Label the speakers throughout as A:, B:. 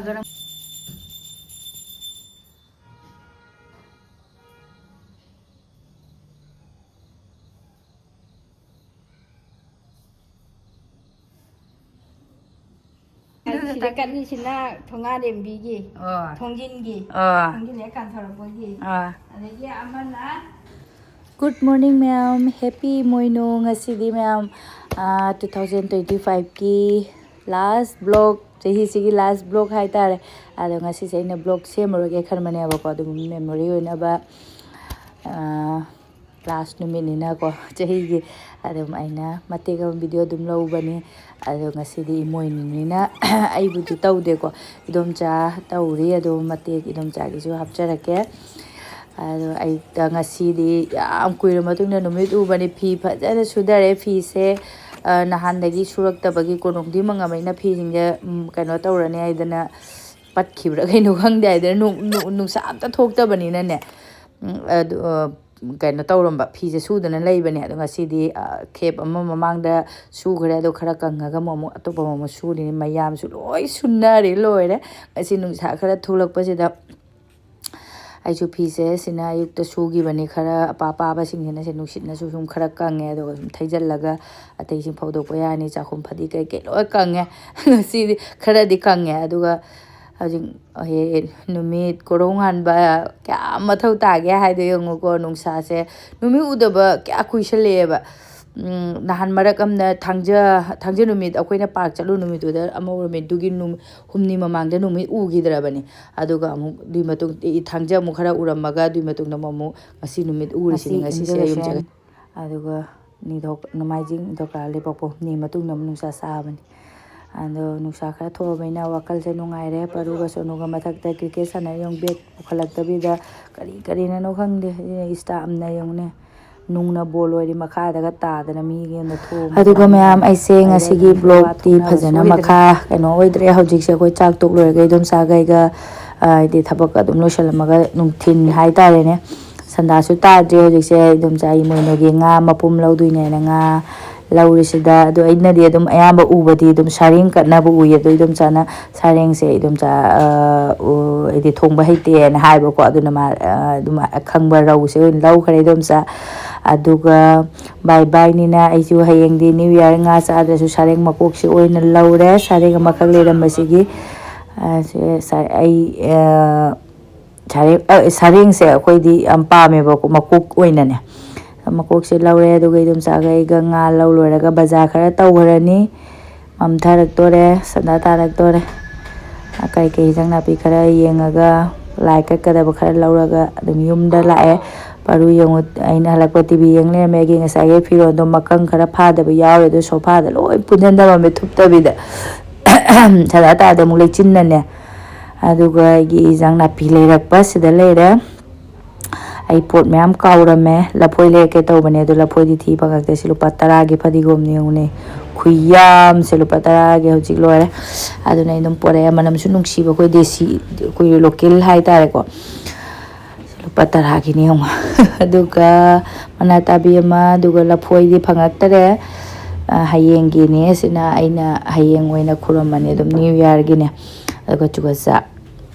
A: गरम
B: ꯀꯠꯂꯤꯁꯤꯅ ꯊꯣꯡꯒꯥ ꯂꯦꯝꯕꯤꯒꯤ ꯊꯣꯡꯖꯤꯟꯒꯤ ꯊꯣꯡꯖꯤꯜꯂꯦꯀꯥꯟ ꯊꯧꯔꯛꯄꯒꯤ ꯑꯗꯒꯤ ꯑꯃꯅ
A: Good morning ma'am, happy Emoinu. Ngasi ma'am 2025 ki last vlog sigi last vlog hai tare ado ngasi se ina vlog semoroge khanmane abako adu memory oina ba last numit nina ko gi ado aina matega video dum lawbani ado ngasi di Emoinu nina ai budu tawde ko idom cha tawri ado mateg idom cha gi su hapcharake ado ai ngasi di yam kuire matungna numit ubani phi phajana sudare phi se nahandagi suraktabagi konongdi mangamaina phi jingja kaino tawrani aidana patkhibra kaino khangde aidana nungsa amta thoktabani na ne ado kaino tawramba phi se sudana leibani ado ngasi di khep amma mamangda sugre ado khara kangaga momo atopa momo suri mayam su loi sunnari loire ngasi nungsa khara thulakpasida aiju phi se sina ayukta sugi bani khara apa ba singena se nuksitna su sum khara kange ado thaijallaga atei sing phawdok yani chakhum phadi kai kai loi kange ngasi khara di kange aduga hajing he numit korongan ba kya mathau ta ge haido yongo ko nungsa se numit udaba kya kuisale ba nahan marak amna thangja numit akoina park chalu numit uda amawr numit dugi humni mamangda numit ugidrabani aduga amu dui matung thangja mu khara uramaga dui matung na mamu ngasi numit urisi ngasi se ayum jaga aduga ni dok namaijing doka lepopo ni matung na nungsa sabani ando nungsa khara thobaina wakal se nungaire paruga sonuga mathakta cricket sana yong bet ukhalaktabida kari na no khangde ista amna yongne nungna bolori makha daga ta dana mi ge na tho aduga mayam aise ngasigi vlog ti phajana makha kaino oidre hojik se koi chak tok loi ge dom sa gai ga ide thabak adum losalamaga nungthin hai tare ne sanda su ta je hojik se dom cha Emoinu ge nga mapum lawduine na nga lawrisida ado aina di adum ayamba ubadi dum saring katna bu uye do dum chana sareng se dum cha ide thongba haite na haiba ko aduna ma dum khangba raw se law khare dum cha aduga bye bye nina aisu hayeng di new year nga cha adrasu sareng makok se oina lawre sareng makak leram basigi ai sareng se akoi di ampa me ba ko makok oina ne makok se lawre aduga idum cha ga iga nga law loiraga bazaar khara tawharani mamtharak tore sanda tarak tore akai ke jang na pi khara yengaga like kadaba khara lawraga adum yumda lae paru yong aina halakpa tv yengle megi ngasage phiro do makang khara phadaba yawe do sofa da loi punjanda ba me thupta bida sada ta da mu le chinna ne aduga gi jang na pi leirakpa sida leira ai pot mayam kaurame lapoi leke tawbane do lapoi di thi pagak de lupa 10 gi phadigom ne une khuyam se lupa 10 gi hojik loire aduna indum pore manam su nungsi ba koi desi koi local hai tare ko lupa 10 gi ne hong aduga manata bi ma aduga lapoi di phangak tare hayeng gi ne sina aina hayeng oina khuramane dum new year gi ne aduga chugaza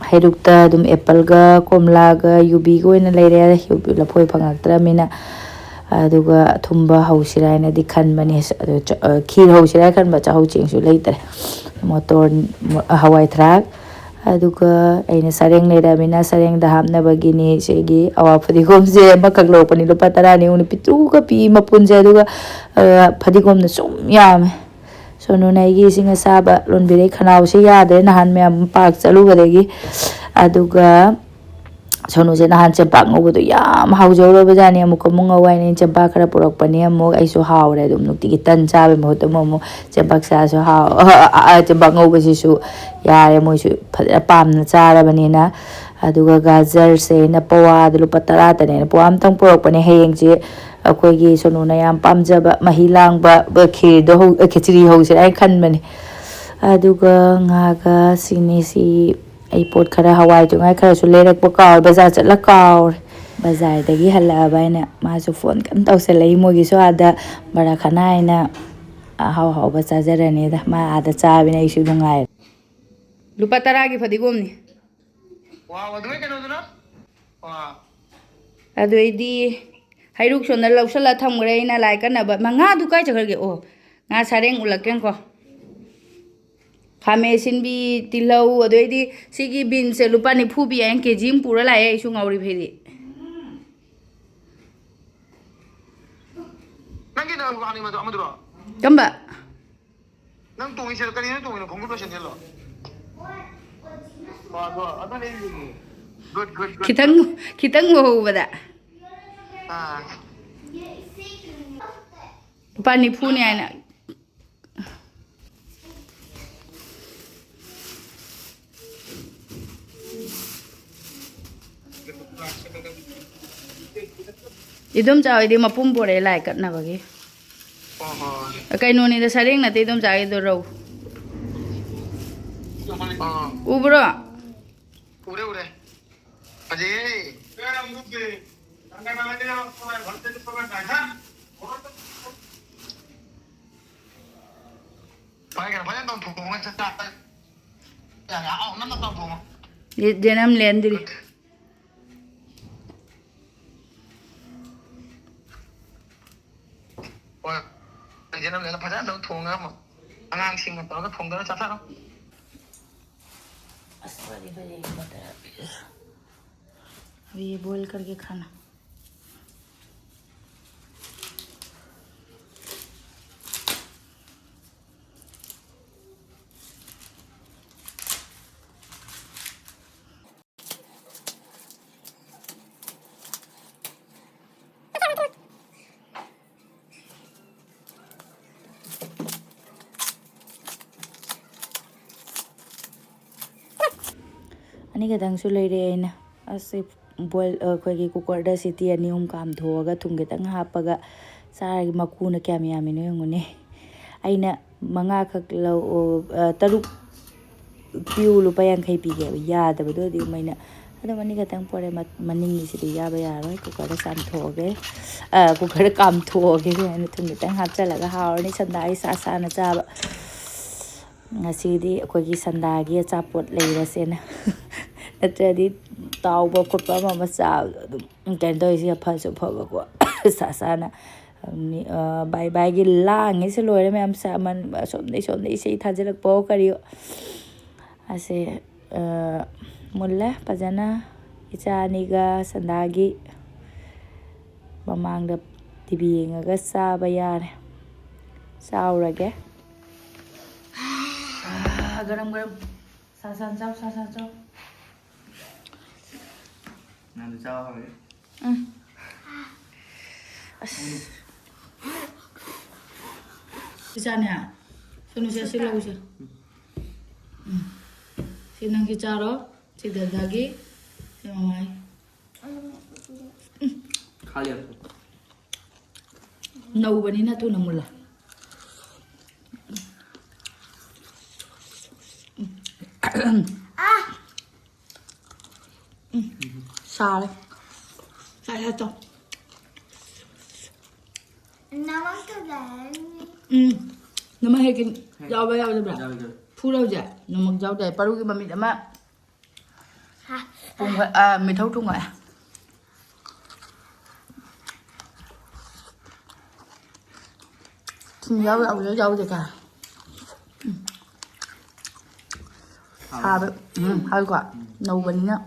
A: hairukta dum apple ga komla ga yubi go ina leire yubi la phoi phangaktra mina aduga thumba hausira ina di khanbani khir hausira khanba chahau chengsu leitre motor hawai thrak aduga aina sareng leira mina sareng da hamna bagini segi awa phadigom je makak lokpani lupa 10 ni uni pitu ka pi mapunje aduga phadigom na sum yam sonu naigi singa saba lonbire khanau se yade nahan me park chalu gadegi aduga sonu se nahan champak ngobudo yam haujoro bajani amuk munga waini champak khara purak pani amuk aisu haure dum nukti tan chabe mohto momo champak sa so ha champak ngobasi su yare moisu pamna chara banina aduga gajar se na pawa lupa 10 tane pawam tang purak pani hayeng je akoigi sonuna yam pamjaba mahilang ba khir do khichri ho se ai khan bani aduga ngaga sini si ai pot khara hawai tu ngai khara su lerak po kaw bazar chatla kaw bazar dagi hala baina ma su phone kan taw se lei mogi so ada bara khana ina haw haw ba chajarani da ma ada cha bina isu dungai lupa 10 fadigomni
C: wow adu ke no duna wow
A: adu idi hairuk sona lausala thamgre ina lai kanaba manga du kai chagarge o nga sareng ulaken ko khame sinbi tilau adu idi sigi bin se lupa ni phu bi en kg pura lai ai su ngauri phedi
C: nangi na wani ma amadro
A: kamba
C: nang tungi sel kani tungi no khonggu sen hello wow wow ada ni good good good
A: kitang mo bada
C: ah
A: lupa ni phu ni ana idom chaw idi mapum pore lai kat na bagi kai no ni da sareng na te idom chaw ido ro ubro
C: ure ure aje kera mugge tanga na le ko bhalte to ka ta Pakai apa yang tahu punggung aja tak? Ya ya, oh nama tahu punggung.
A: Jenam lendiri.
C: Wah, jenam lendiri pada tahu punggung apa? Angang sing tahu kan punggung apa tak?
A: Asal ini betul. अभी ये boil करके खाना अनि गदंसु लेरेना असे boil अखोगी cooker दा city अनि हम काम धोगा थुंगे तंग हापगा सारगी मकुना क्याम यामिनो यंगुने आइना मंगा खक लो तरुक पिउ लुपा 50 पीगे यादबदो दि मैना अदो मनी गतंग पोरे मनिंग सिटी याबा यारोय कुकर साम थोगे कुकर काम थोगे अनि थुंगे तंग हापचलगा हावरनी संदाई सासाना चाबा ngasi अखोगी संदागी अचापोट लेरसेना नत्रदी ताउबा खोटपा मा चा कैन तोइसे फसो फबको सासाना बाय बाय गी लांगे से लोरे मैम सामन सोमने इसे थाजलक पो करियो असे मुल्ला पजना इचानीगा संदागी ममांगदा टीवी येंगा चाबा यारे चाउरगे गरम गरम सासान चाउ
C: Nanti jawab ya.
A: Kisahnya, Indonesia sih lagu sih. Sinang kicaro, si dadagi, si mamai.
C: Kali aku.
A: Nau bani na tu namula. Sao đấy? Sao ra cho?
B: Namang tu dah.
A: Nama hekin jauh bayar je berapa? Pura je. Nama jauh deh. Paru kita minta mak. Pung mì thấu trung ngoại. Jauh je cả. Sao đấy? Hơi quá. Nấu bánh nữa.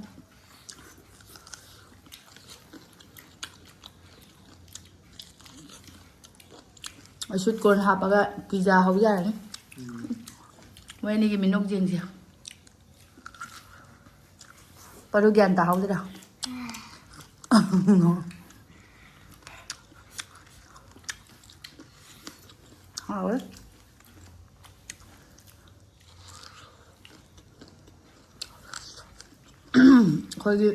A: Shoot con hapaga pizza hau ya ni. Wei ni ki minok jing sia. Paru gyan ta hau da. Hau. Khoi ki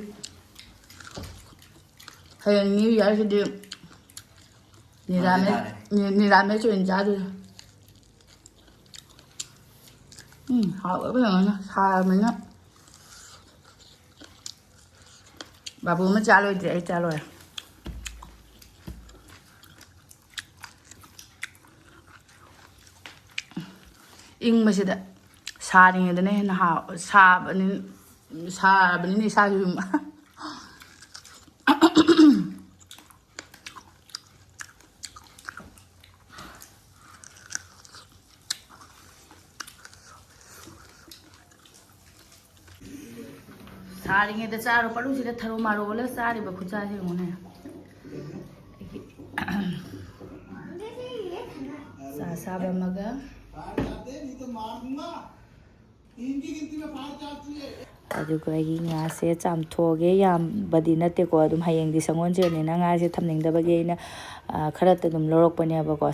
A: hay ni ya si di ni làm mấy chuyện giá đi họ bây giờ nó xa mình á bà bố mới trả lời để trả lời in mà sẽ đã ꯁꯥꯔꯤꯉꯩꯗꯅ ꯍꯦꯟꯅ ꯁꯥꯔꯕꯅꯤꯅ ꯏꯁꯥꯁꯨ ꯑꯗꯨꯝ 사링에다 짜로 빨루지가 타로 마로 올라 쌀이 뭐 부자지 오네. 사사바 먹어. ꯑꯗꯨꯒ ꯑꯩꯒꯤ ꯉꯥꯁꯦ ꯆꯥꯝꯊꯣꯛꯑꯒꯦ ꯌꯥꯝꯕꯗꯤ ꯅꯠꯇꯦꯀꯣ ꯑꯗꯨꯝ ꯍꯌꯦꯡꯗꯤ ꯁꯪꯒꯣꯟꯁꯦꯟꯅꯤꯅ ꯉꯥꯁꯦ ꯊꯝꯅꯤꯡꯗꯕꯒꯤ ꯑꯩꯅ ꯈꯔꯇ ꯑꯗꯨꯝ ꯂꯧꯔꯛꯄꯅꯦꯕꯀꯣ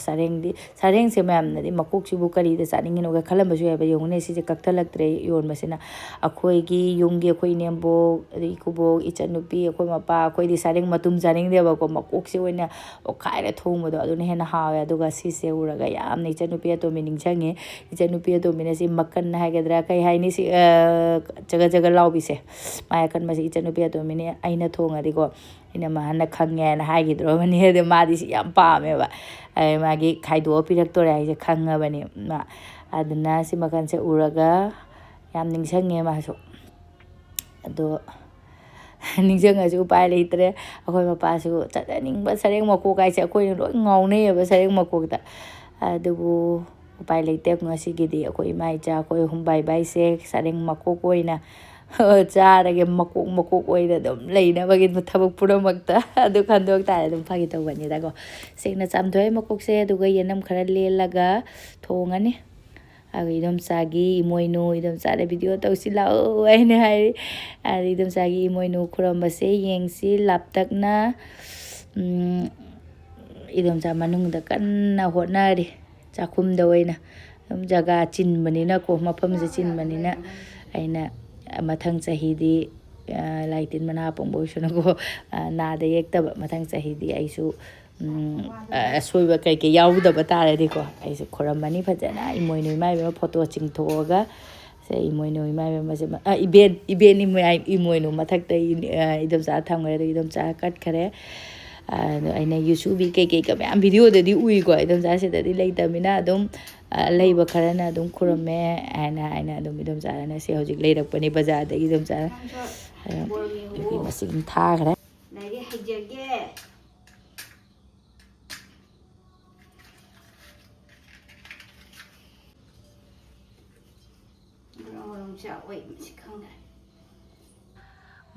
A: ꯁꯔꯦꯡꯁꯦ ꯃꯌꯥꯝꯅꯗꯤ ꯃꯀꯣꯛꯁꯤꯕꯨ ꯀꯔꯤꯗ ꯆꯥꯅꯤꯡꯉꯤꯅꯣꯒ ꯈꯜꯂꯝꯕꯁꯨ ꯌꯥꯏꯕ ꯌꯦꯡꯉꯨꯅꯦ ꯁꯤꯁꯦ ꯀꯛꯊꯠꯂꯛꯇ꯭ꯔꯦ ꯌꯣꯟꯕꯁꯤꯅ ꯑꯩꯈꯣꯏꯒꯤ ꯌꯨꯝꯒꯤ ꯑꯩꯈꯣꯏ ꯏꯅꯦꯝꯕꯣꯛ ꯑꯗꯩ ꯏꯀꯨꯕꯣꯛ ꯏꯆꯟꯅꯨꯄꯤ ꯑꯩꯈꯣꯏ ꯃꯄꯥ ꯑꯩꯈꯣꯏꯗꯤ ꯁꯔꯦꯡ ꯃꯇꯨꯝ ꯆꯥꯅꯤꯡꯗꯦꯕꯀꯣ ꯃꯀꯣꯛꯁꯦ ꯑꯣꯏꯅ ꯑꯣꯠꯈꯥꯏꯔ ꯊꯣꯡꯕꯗꯣ ꯑꯗꯨꯅ ꯍꯦꯟꯅ ꯍꯥꯎꯋꯦ ꯑꯗꯨꯒ ꯁꯤꯁꯦ ꯎꯔꯒ ꯌꯥꯝꯅ ꯏꯆꯟꯅꯨꯄꯤ ꯑꯇꯣꯝꯕꯤ ꯅꯤꯡꯁꯤꯡꯉꯦ ꯏꯆꯟꯅꯨꯄꯤ ꯑꯇꯣꯝꯕꯤꯅ ꯁꯤ ꯃꯀꯟ ꯍꯥꯏꯒꯗ꯭ꯔꯥ ꯀꯩ ꯍꯥꯏꯅꯤ ꯁꯤ ꯖꯒ ꯖꯒ ꯂꯥꯎꯕꯤꯁꯦ ꯃꯥꯏ ꯑꯀꯟꯕꯁꯦ ꯏꯆꯟꯅꯨꯄꯤ ꯑꯇꯣꯝꯕꯤꯅꯦ ꯑꯩꯅ ꯊꯣꯡꯉꯗꯤꯀꯣ ꯑꯩꯅ ꯃꯥꯅ ꯈꯪꯉꯦꯅ ꯍꯥꯏꯈꯤꯗ꯭ꯔꯣꯕꯅꯤ ꯑꯗꯨ ꯃꯥꯗꯤ ꯁꯤ ꯌꯥꯝ ꯄꯥꯝꯃꯦꯕ ꯃꯥꯒꯤ ꯈꯥꯏꯗꯣꯛꯑ ꯄꯤꯔꯛꯇꯣꯔꯦ ꯍꯥꯏꯁꯦ ꯈꯪꯉꯕꯅꯤ ꯃꯥ ꯑꯗꯨꯅ ꯁꯤ ꯃꯈꯜꯁꯦ ꯎꯔꯒ ꯌꯥꯝ ꯅꯤꯡꯁꯤꯡꯉꯦ ꯃꯥꯁꯨ ꯑꯗꯣ ꯅꯤꯡꯁꯤꯡꯉꯁꯨ ꯎꯄꯥꯏ ꯂꯩꯇ꯭ꯔꯦ ꯑꯩꯈꯣꯏ ꯃꯄꯥꯁꯨ ꯆꯠꯅꯅꯤꯡꯕ ꯁꯔꯦꯡ ꯃꯀꯣꯛ ꯍꯥꯏꯁꯦ ꯑꯩꯈꯣꯏꯅ ꯂꯣꯏ ꯉꯥꯎꯅꯩꯑꯕ ꯁꯔꯦꯡ ꯃꯀꯣꯛꯇ ꯑꯗꯨꯕꯨ ꯎꯄꯥꯏ ꯂꯩꯇꯦ ꯉꯁꯤꯒꯤꯗꯤ ꯑꯩꯈꯣꯏ ꯏꯃꯥ ꯏꯆꯥ ꯑꯩꯈꯣꯏ ꯑꯍꯨꯝ ꯕꯥꯏ ꯕꯥꯏꯁꯦ ꯁꯔꯦꯡ ꯃꯀꯣꯛ ꯑꯣꯏꯅ ꯆꯥꯔꯒꯦ ꯃꯀꯣꯛ ꯑꯣꯏꯅ ꯑꯗꯨꯝ ꯂꯩꯅꯕꯒꯤ ꯊꯕꯛ ꯄꯨꯝꯅꯃꯛꯇ ꯑꯗꯨ ꯈꯟꯗꯣꯛ ꯇꯥꯔꯦ ꯑꯗꯨꯝ ꯐꯥꯒꯤ ꯇꯧꯕꯅꯤꯗꯀꯣ ꯁꯦꯡꯅ ꯆꯥꯝꯊꯣꯛꯑꯦ ꯃꯀꯣꯛꯁꯦ ꯑꯗꯨꯒ ꯌꯦꯅꯝ ꯈꯔ ꯂꯦꯜꯂꯒ ꯊꯣꯡꯉꯅꯤ ꯑꯗꯨꯒ ꯏꯗꯣꯝꯆꯥꯒꯤ ꯏꯃꯣꯏꯅꯨ ꯏꯗꯣꯝꯆꯥꯗ ꯚꯤꯗꯤꯑꯣ ꯇꯧꯁꯤ ꯂꯥꯛꯑꯣ ꯍꯥꯏꯅ ꯍꯥꯏꯔꯤ ꯑꯗꯨ ꯏꯗꯣꯝꯆꯥꯒꯤ ꯏꯃꯣꯏꯅꯨ ꯈꯨꯔꯝꯕꯁꯦ ꯌꯦꯡꯁꯤ ꯂꯥꯞꯇꯛꯅ ꯏꯗꯣꯝꯆꯥ ꯃꯅꯨꯡꯗ ꯀꯟꯅ ꯍꯣꯠꯅꯔꯤ ꯆꯥꯛꯈꯨꯝꯗ ꯑꯣꯏꯅ ꯑꯗꯨꯝ ꯖꯒꯥ ꯆꯤꯟꯕꯅꯤꯅꯀꯣ ꯃꯐꯝꯁꯦ ꯆꯤꯟꯕꯅꯤꯅ ꯑꯩꯅ ꯃꯊꯪ ꯆꯍꯤꯗꯤ ꯂꯥꯏ ꯇꯤꯟ ꯃꯅꯥ ꯄꯣꯡꯕ ꯑꯣꯏꯁꯅꯨꯀꯣ ꯅꯥꯗ ꯌꯦꯛꯇꯕ ꯃꯊꯪ ꯆꯍꯤꯗꯤ ꯑꯩꯁꯨ ꯑꯁꯣꯏꯕ ꯀꯩꯀꯩ ꯌꯥꯎꯗꯕ ꯇꯥꯔꯗꯤꯀꯣ ꯑꯩꯁꯨ ꯈꯣꯔꯝꯃꯅꯤ ꯐꯖꯅ ꯏꯃꯣꯏꯅꯨ ꯏꯃꯥꯏꯕꯦꯝ ꯐꯣꯇꯣ ꯆꯤꯡꯊꯣꯛꯑꯒ ꯁꯦ ꯏꯃꯣꯏꯅꯨ ꯏꯃꯥꯏꯕꯦꯝꯁꯦ ꯏꯕꯦꯟ ꯏꯃꯣꯏꯅු ꯃꯊꯛꯇ ꯏꯗꯣꯝꯆꯥ ꯊꯝꯈ꯭ꯔꯦ ꯑꯗꯨ ꯏꯗꯣꯝꯆꯥ ꯀꯠꯈꯔꯦ ꯑꯗꯣ ꯑꯩꯅ ꯌꯨꯁꯨꯕꯤ ꯀꯩꯀꯩꯒ ꯃꯌꯥꯝ ꯚꯤꯗꯤꯑꯣꯗꯗꯤ ꯎꯏꯀꯣ ꯏꯗꯣꯝꯆꯥꯁꯤꯗꯗꯤ ꯂꯩꯇꯕꯅꯤꯅ ꯑꯗꯨꯝ ꯂꯩꯕ ꯈꯔꯅ ꯑꯗꯨꯝ ꯈꯨꯔꯝꯃꯦ ꯍꯥꯏꯅ ꯑꯗꯨꯝ ꯏꯗꯣꯝꯆꯥꯅ ꯁꯤ ꯍꯧꯖꯤꯛ ꯂꯩꯔꯛꯄꯅꯤ ꯕꯖꯥꯔꯗꯒꯤ ꯏꯗꯣꯝꯆꯥꯅ ꯅꯨꯄꯤ ꯃꯁꯤꯡ ꯊꯥꯈ꯭ꯔꯦ
B: ꯂꯥꯏꯔꯤꯛ ꯍꯩꯖꯒꯦ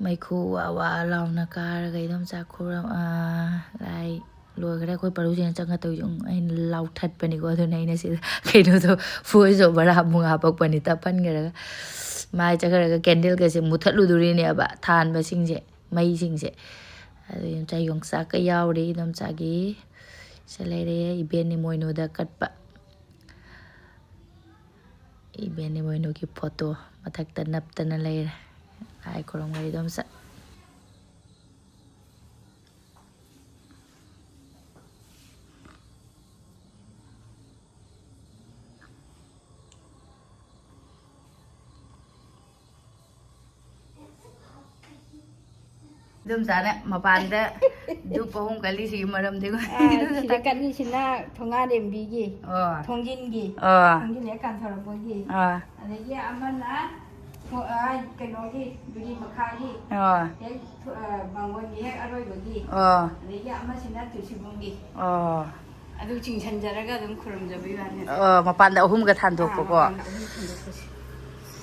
A: ꯃꯩꯈꯨ ꯋꯥ ꯋꯥ ꯂꯥꯎꯅ ꯀꯥꯔꯒ ꯏꯗꯣꯝꯆꯥ ꯂꯥꯏ ꯂꯣꯏꯈꯔꯦ ꯑꯩꯈꯣꯏ ꯄꯔꯨꯁꯤꯅ ꯆꯪꯉꯛꯇꯧꯁꯨ ꯑꯩꯅ ꯂꯥꯎꯊꯠꯄꯅꯤꯀꯣ ꯑꯗꯨꯅ ꯑꯩꯅ ꯁꯤꯗ ꯀꯩꯅꯣꯗꯣ ꯐꯣꯏꯁ ꯑꯣꯚꯔ ꯑꯃꯨꯛ ꯍꯥꯞꯄꯛꯄꯅꯤ ꯇꯞꯍꯟꯈꯔꯒ ꯃꯥꯏ ꯆꯠꯈ꯭ꯔꯒ ꯀꯦꯟꯗꯜꯒꯁꯦ ꯃꯨꯊꯠꯂꯨꯗꯣꯔꯤꯅꯦꯕ ꯊꯥꯟꯕꯁꯤꯡꯁꯦ ꯃꯩꯁꯤꯡꯁꯦ ꯑꯗꯨ ꯏꯗꯣꯝꯆꯥ ꯌꯣꯡꯆꯥꯛꯀ ꯌꯥꯎꯔꯤ ꯏꯗꯣꯝꯆꯥꯒꯤ ꯁꯤ ꯂꯩꯔꯦ ꯏꯕꯦꯟ ꯏꯃꯣꯏꯅꯨꯗ ꯀꯠꯄ ꯏꯕꯦꯟ ꯏꯃꯣꯏꯅꯨꯒꯤ ꯐꯣꯇꯣ ꯃꯊꯛꯇ ꯅꯞꯇꯅ ꯂꯩꯔꯦ ꯂꯥꯏ ꯈꯨꯔꯨꯝꯒꯔꯤꯏꯗꯣꯝꯆꯥ 이놈자네 마반데 두포홍 갈리시 마람되고
B: 시대 깐니시나 통아냄비기 통진기 통진 약간 털어보기 아니 아마나 그노기 비기 마카기 방원기 핵 아로이보기 아니 아마시나 두시봉기 아주 칭찬자라가 좀 그럼잡이 하네
A: 마반데 어흠가 탄도고고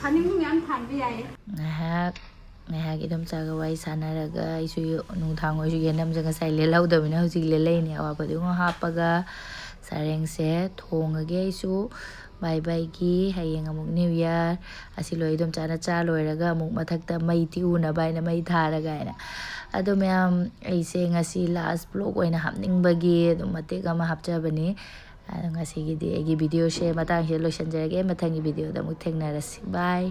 B: 타닝이 안 탄비야에
A: ꯉꯥꯏꯍꯥꯛ ꯏꯗꯣꯝꯆꯥꯒ ꯋꯥꯔꯤ ꯁꯥꯟꯅꯔꯒ ꯑꯩꯁꯨ ꯅꯨꯡꯗꯥꯡ ꯑꯣꯏꯔꯁꯨ ꯌꯦꯅꯝꯁꯦ ꯉꯁꯥꯏ ꯂꯦꯜꯍꯧꯗꯕꯅꯤꯅ ꯍꯧꯖꯤꯛ ꯂꯦꯜꯂꯛꯏꯅꯦ ꯑꯋꯥꯕꯗꯨꯒ ꯍꯥꯞꯄꯒ ꯁꯔꯦꯡꯁꯦ ꯊꯣꯡꯉꯒꯦ ꯑꯩꯁꯨ ꯕꯥꯏ ꯕꯥꯏꯒꯤ ꯍꯌꯦꯡ ꯑꯃꯨꯛ ꯅ꯭ꯌꯨ ꯏꯌꯥꯔ ꯑꯁꯤ ꯂꯣꯏ ꯏꯗꯣꯝꯆꯥꯅ ꯆꯥ ꯂꯣꯏꯔꯒ ꯑꯃꯨꯛ ꯃꯊꯛꯇ ꯃꯩ ꯇꯤꯛꯎꯅꯕ ꯍꯥꯏꯅ ꯃꯩ ꯊꯥꯔꯒ ꯍꯥꯏꯅ ꯑꯗꯣ ꯃꯌꯥꯝ ꯑꯩꯁꯦ ꯉꯁꯤ ꯂꯥꯁ ꯕ꯭ꯂꯣꯛ ꯑꯣꯏꯅ ꯍꯥꯞꯅꯤꯡꯕꯒꯤ ꯑꯗꯨꯝ ꯃꯇꯦꯛ ꯑꯃ ꯍꯥꯞꯆꯕꯅꯤ ꯑꯗꯣ ꯉꯁꯤꯒꯤꯗꯤ ꯑꯩꯒꯤ ꯚꯤꯗꯤꯑꯣꯁꯦ ꯃꯇꯥꯡꯁꯤꯗ ꯂꯣꯏꯁꯤꯟꯖꯔꯒꯦ ꯃꯊꯪꯒꯤ ꯚꯤꯗꯤꯑꯣꯗ ꯑꯃꯨꯛ ꯊꯦꯡꯅꯔꯁꯤ ꯕꯥꯏ